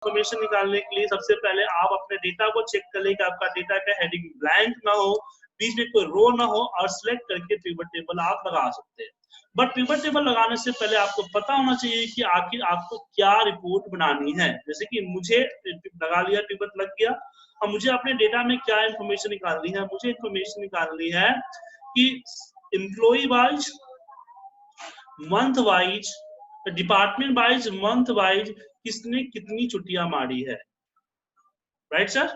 Information निकालने के लिए सबसे पहले आप अपने डेटा को चेक कर ले कि आपका डेटा का हेडिंग ब्लैंक ना हो, बीच में कोई रो ना हो, और सिलेक्ट करके पिवट टेबल आप लगा सकते हैं। बट पिवट टेबल लगाने से पहले आपको पता होना चाहिए कि आखिर आपको क्या रिपोर्ट बनानी है। जैसे कि मुझे लगा लिया, पिवट लग गया, अब मुझे अपने डेटा में क्या इंफॉर्मेशन निकालनी है, मुझे इंफॉर्मेशन निकालनी है कि employ wise, month wise, department wise, month wise किसने कितनी छुट्टियां मारी है। Right sir?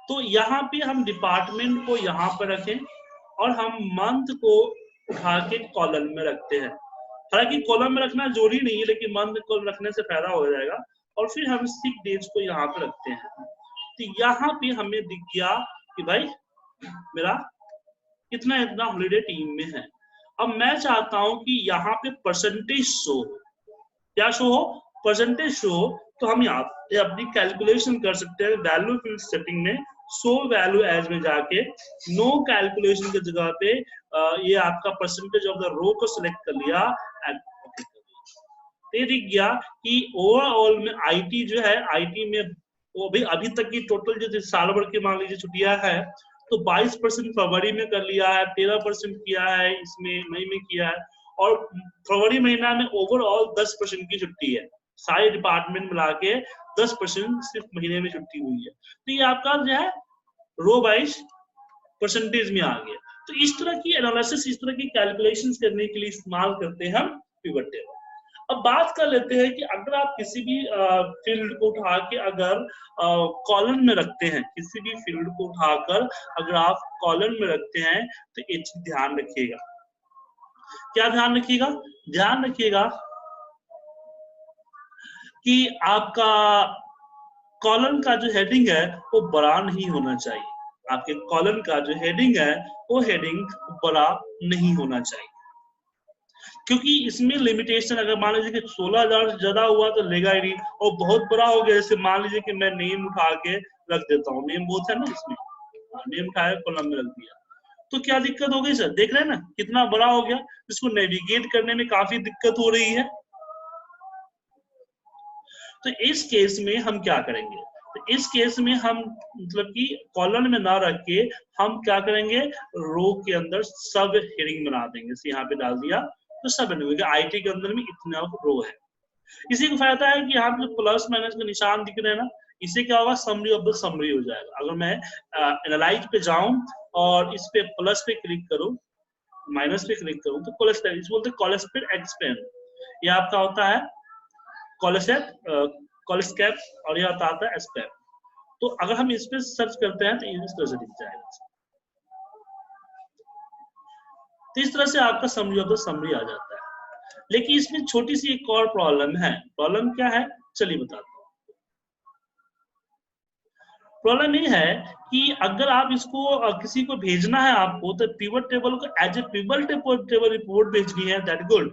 तो यहाँ पे हम डिपार्टमेंट को यहाँ पर रखें और हम मंथ को उठा के कॉलम में रखते हैं। हालांकि कॉलम में रखना जरूरी नहीं है, लेकिन मंथ को रखने से फायदा हो जाएगा। और फिर हम सिक डेज को यहाँ पे रखते हैं। तो यहाँ पे हमें दिख गया कि भाई मेरा इतना इतना हॉलीडे टीम में है। अब मैं चाहता हूं कि यहाँ पे परसेंटेज शो हो। क्या शो हो? परसेंटेज शो हो। तो हम यहाँ पे अपनी कैलकुलेशन कर सकते हैं वैल्यू फील्ड सेटिंग में, शो वैल्यू एज में जाके नो कैलकुलेशन की जगह पे ये आपका परसेंटेज ऑफ द रो को सिलेक्ट कर लिया एंड ओके कर दिया। ये दिख गया कि ओवरऑल में आईटी जो है, आईटी में वो भी अभी तक की टोटल जो साल भर की मान लीजिए छुट्टियां है, तो 22% फरवरी में कर लिया है, 13% किया है इसमें मई में किया है, और फरवरी महीना में ओवरऑल 10% की छुट्टी है। सारे डिपार्टमेंट मिला के 10% सिर्फ महीने में छुट्टी हुई है। तो ये आपका जो है रो वाइज परसेंटेज में आ गया। तो इस तरह की एनालिसिस, इस तरह की कैलकुलेशंस करने के लिए इस्तेमाल करते हैं हम पिवट टेबल। अब बात कर लेते हैं कि अगर आप किसी भी फील्ड को उठा के अगर कॉलम में रखते हैं, किसी भी फील्ड को उठाकर अगर आप कॉलम में रखते हैं, तो एक चीज ध्यान रखिएगा। क्या ध्यान रखिएगा? ध्यान रखिएगा कि आपका कॉलम का जो हेडिंग है वो बड़ा नहीं होना चाहिए। आपके कॉलम का जो हेडिंग है वो हेडिंग बड़ा नहीं होना चाहिए, क्योंकि इसमें लिमिटेशन, अगर मान लीजिए कि 16,000 से ज्यादा हुआ तो लेगा ही नहीं, और बहुत बड़ा हो गया, जैसे मान लीजिए कि मैं नेम उठा के रख देता हूँ, नेम बहुत है ना इसमें, नेम उठाया कॉलम में रख दिया, तो क्या दिक्कत हो गई सर? देख रहे हैं ना कितना बड़ा हो गया, इसको नेविगेट करने में काफी दिक्कत हो रही है। तो इस केस में हम क्या करेंगे? तो इस केस में हम मतलब कि कॉलम में ना रख के हम क्या करेंगे, रो के अंदर सब हेडिंग बना देंगे। यहाँ पे डाल दिया तो सब हेडिंग, आईटी के अंदर में इतना रो है। इसी का फायदा है कि यहाँ पे प्लस माइनस का निशान दिख रहे हैं ना, इससे क्या होगा, समरी ऑफ द समरी हो जाएगा। अगर मैं एनालाइज पे जाऊं और इस पे प्लस पे क्लिक करूं, माइनस पे क्लिक करूं, तो कोलेस्टेट, इस बोलते कोलेस्टेट एक्सपेंड, ये आपका होता है कोलेस्टेट, और ये आता है एस्पेप। तो अगर हम इस पे सर्च करते हैं तो इस तरह से दिख जाएगा। तो इस तरह से आपका समरी ऑफ द समरी आ जाता है। लेकिन इसमें छोटी सी एक और प्रॉब्लम है। प्रॉब्लम क्या है? चलिए बताता हूँ। प्रॉब्लम ये है कि अगर आप इसको किसी को भेजना है आपको, तो पिवट टेबल को as a pivot table report भेजनी है, दैट गुड।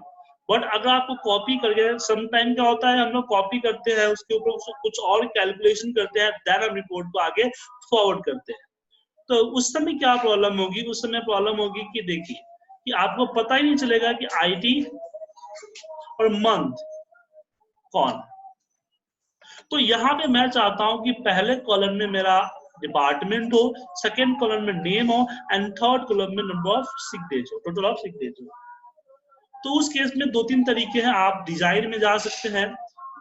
बट अगर आपको कॉपी करके, सम टाइम क्या होता है, हम लोग कॉपी करते हैं, उसके ऊपर कुछ और कैलकुलेशन करते हैं, देन हम रिपोर्ट को आगे फॉरवर्ड करते हैं। तो उस समय क्या प्रॉब्लम होगी? उस समय प्रॉब्लम होगी कि देखिए कि आपको पता ही नहीं चलेगा कि आईटी और मंथ कौन। तो यहाँ पे मैं चाहता हूं कि पहले कॉलम में मेरा डिपार्टमेंट हो, सेकेंड कॉलम में नेम हो, एंड थर्ड कॉलम में नंबर ऑफ सिक डेज हो, टोटल ऑफ सिक डेज हो। तो उस केस में दो तीन तरीके हैं। आप डिजाइन में जा सकते हैं।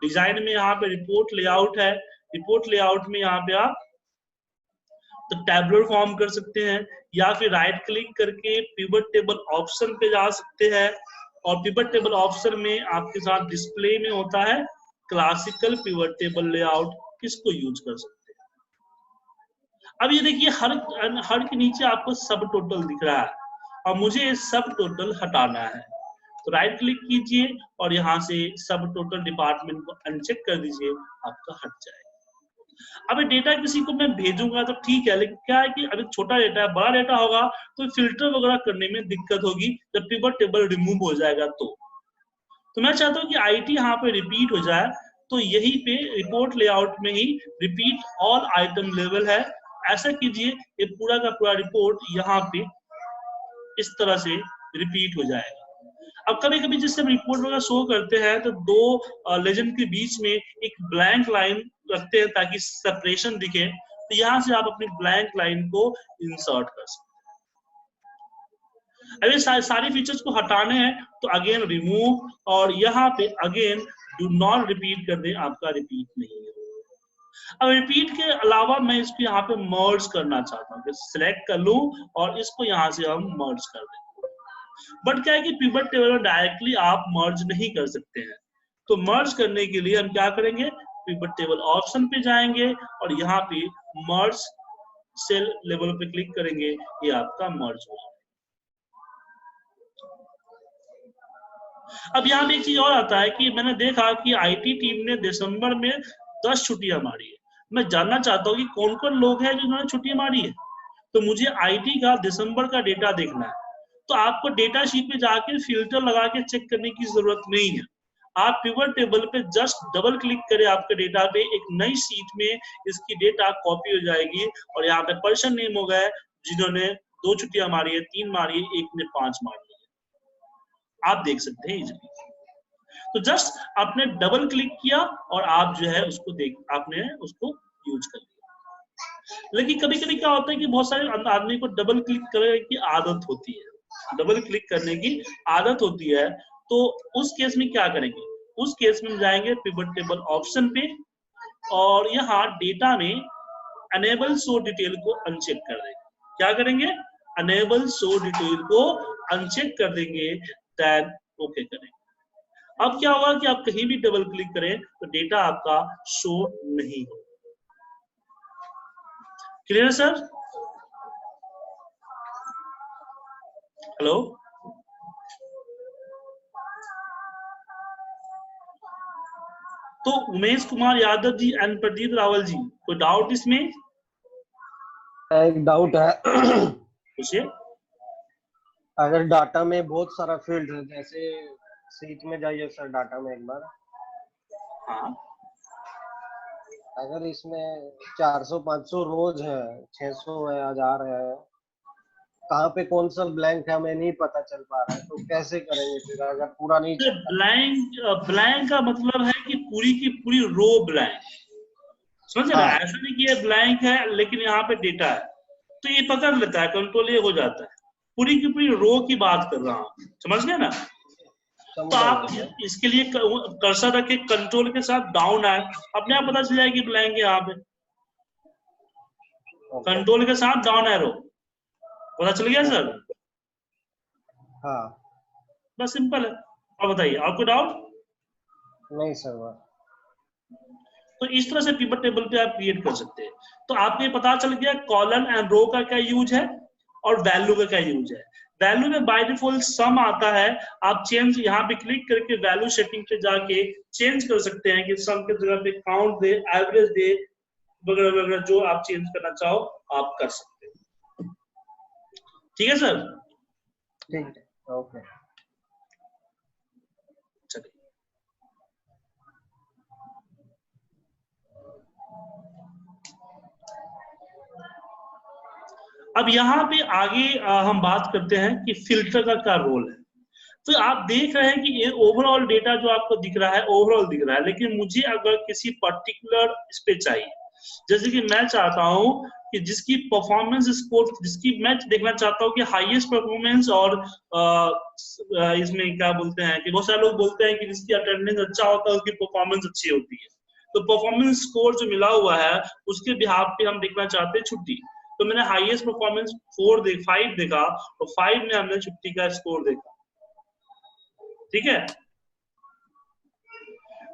डिजाइन में यहाँ पे रिपोर्ट लेआउट है, रिपोर्ट लेआउट में यहाँ पे आप तो टैबुलर फॉर्म कर सकते हैं, या फिर राइट क्लिक करके पिवट टेबल ऑप्शन पे जा सकते हैं, और पिवट टेबल ऑप्शन में आपके साथ डिस्प्ले में होता है क्लासिकल पिवट टेबल लेआउट, इसको यूज कर सकते हैं। अब ये देखिए हर के नीचे आपको सब टोटल दिख रहा है, और मुझे सब टोटल हटाना है। तो राइट क्लिक कीजिए और यहाँ से सब टोटल डिपार्टमेंट को अनचेक कर दीजिए, आपका हट जाएगा। अब डेटा किसी को मैं भेजूंगा तो ठीक है, लेकिन क्या है कि अभी छोटा डेटा है, बड़ा डेटा होगा तो फिल्टर वगैरह करने में दिक्कत होगी जब पिवट टेबल रिमूव हो जाएगा। तो मैं चाहता हूँ कि आईटी यहाँ पे रिपीट हो जाए, तो यही पे रिपोर्ट लेआउट में ही रिपीट ऑल आइटम लेवल है, ऐसा कीजिए ये पूरा का पूरा रिपोर्ट यहाँ पे इस तरह से रिपीट हो जाएगा। अब कभी कभी जिससे हम रिपोर्ट वगैरह शो करते हैं तो दो लेजेंड के बीच में एक ब्लैंक लाइन रखते हैं ताकि सेपरेशन दिखे, तो यहाँ से आप अपनी ब्लैंक लाइन को इंसर्ट कर सकते हैं। अब ये सारी फीचर्स को हटाने हैं तो अगेन रिमूव, और यहाँ पे अगेन डू नॉट रिपीट कर दें, आपका रिपीट नहीं है। अब रिपीट के अलावा मैं इसको यहाँ पे मर्ज करना चाहता हूँ, सिलेक्ट कर लूं और इसको यहाँ से हम मर्ज कर दें। बट क्या है कि पिवट टेबल में डायरेक्टली आप मर्ज नहीं कर सकते हैं, तो मर्ज करने के लिए हम क्या करेंगे, पिवट टेबल ऑप्शन पे जाएंगे और यहाँ पे मर्ज सेल लेवल पे क्लिक करेंगे, ये आपका मर्ज हो जाएगा। अब यहाँ पे एक चीज और आता है कि मैंने देखा कि आईटी टीम ने दिसंबर में 10 छुट्टियां मारी है। मैं जानना चाहता हूँ कि कौन कौन लोग हैं जिन्होंने छुट्टियां मारी है, तो मुझे आईटी का दिसंबर का डेटा देखना है। तो आपको डेटा शीट में जाके फिल्टर लगा के चेक करने की जरूरत नहीं है, आप पिवट टेबल पे जस्ट डबल क्लिक करें आपके डेटा पे, एक नई शीट में इसकी डेटा कॉपी हो जाएगी और यहाँ पे पर्सन नेम होगा जिन्होंने 2 छुट्टियां मारी है, 3 मारी है, एक ने 5 मारी है, आप देख सकते हैं इजीली। तो जस्ट आपने डबल क्लिक किया और आप जो है उसको आपने उसको यूज कर लिया। लेकिन कभी कभी क्या होता है कि बहुत सारे आदमी को डबल क्लिक करने की आदत होती है, डबल क्लिक करने की आदत होती है, तो उस केस में क्या करेंगे, उस केस में जाएंगे पिवट टेबल ऑप्शन पे और यहाँ डेटा में अनेबल शो डिटेल को अनचेक कर देंगे। क्या करेंगे, अनेबल शो डिटेल को अनचेक कर देंगे, देन ओके करेंगे। अब क्या होगा कि आप कहीं भी डबल क्लिक करें तो डेटा आपका शो नहीं होगा। Clear sir? हेलो, तो उमेश कुमार यादव जी एंड प्रदीप रावल जी, कोई डाउट इसमें? एक डाउट है। पूछिए। अगर डाटा में बहुत सारा फील्ड है, जैसे सीट में जाइए सर डाटा में एक बार। हाँ, अगर इसमें 400-500 रोज है, 600 है, 1000 है, कहाँ पे कौन सा ब्लैंक है हमें नहीं पता चल पा रहा है, तो कैसे करेंगे फिर अगर पूरा नहीं चलता? ब्लैंक का मतलब है कि पूरी की पूरी रो ब्लैंक, समझ रहे? हाँ। ऐसा नहीं कि ये ब्लैंक है लेकिन यहाँ पे डेटा है, तो ये पकड़ लेता है, कंट्रोल ये हो जाता है। पूरी की पूरी रो की बात कर रहा हूँ, समझ गए ना? तो आप इसके लिए कर्सर रखे, कंट्रोल के साथ डाउन आए, अपने आप पता चल जाएगी ब्लैंक यहाँ पे। कंट्रोल के साथ डाउन एरो, पता चल गया सर? हाँ, बस सिंपल है। और बताइए, आपको डाउट? नहीं सर। तो इस तरह से पिवट टेबल पे आप क्रिएट कर सकते हैं। तो आपको ये पता चल गया कॉलम एंड रो का क्या यूज है और वैल्यू का क्या यूज है। वैल्यू में बाय डिफॉल्ट सम आता है, आप चेंज यहाँ पे क्लिक करके वैल्यू सेटिंग पे जाके चेंज कर सकते हैं कि सम के जगह पे काउंट दे, एवरेज दे, वगैरह वगैरह, जो आप चेंज करना चाहो आप कर सकते हैं। ठीक है सर? ठीक है, ओके। चलिए, अब यहाँ पे आगे हम बात करते हैं कि फिल्टर का क्या रोल है। तो आप देख रहे हैं कि ये ओवरऑल डेटा जो आपको दिख रहा है ओवरऑल दिख रहा है, लेकिन मुझे अगर किसी पर्टिकुलर इस पे चाहिए, जैसे कि मैं चाहता हूं कि जिसकी परफॉर्मेंस स्कोर, जिसकी मैं देखना चाहता हूं कि हाईएस्ट परफॉर्मेंस, और इसमें क्या बोलते हैं कि बहुत सारे लोग बोलते हैं कि जिसकी अटेंडेंस अच्छा होता है उसकी परफॉर्मेंस अच्छी होती है। तो परफॉर्मेंस स्कोर जो मिला हुआ है उसके बिहाफ पे हम देखना चाहते हैं छुट्टी। तो मैंने हाईएस्ट परफॉर्मेंस 5 देखा, और 5 में हमने छुट्टी का स्कोर देखा। ठीक है,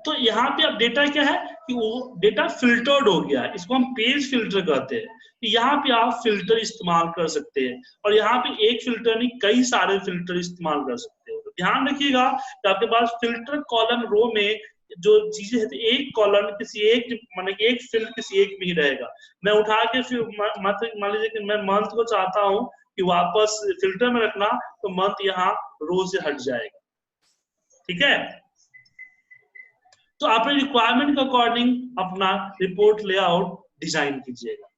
तो यहाँ पे अब डेटा क्या है कि वो डेटा फिल्टर्ड हो गया है, इसको हम पेज फिल्टर कहते हैं। तो यहाँ पे आप फिल्टर इस्तेमाल कर सकते हैं, और यहाँ पे एक फिल्टर नहीं कई सारे फिल्टर इस्तेमाल कर सकते हो। तो ध्यान रखिएगा कि आपके पास फिल्टर कॉलम रो में जो चीजें है, एक कॉलम किसी एक, मतलब एक फील्ड किसी एक में ही रहेगा। मैं उठा के फिर मान लीजिए कि मैं मंथ को चाहता हूँ कि वापस फिल्टर में रखना, तो मंथ यहाँ रो से हट जाएगा। ठीक है, तो अपने रिक्वायरमेंट के अकॉर्डिंग अपना रिपोर्ट लेआउट डिजाइन कीजिएगा।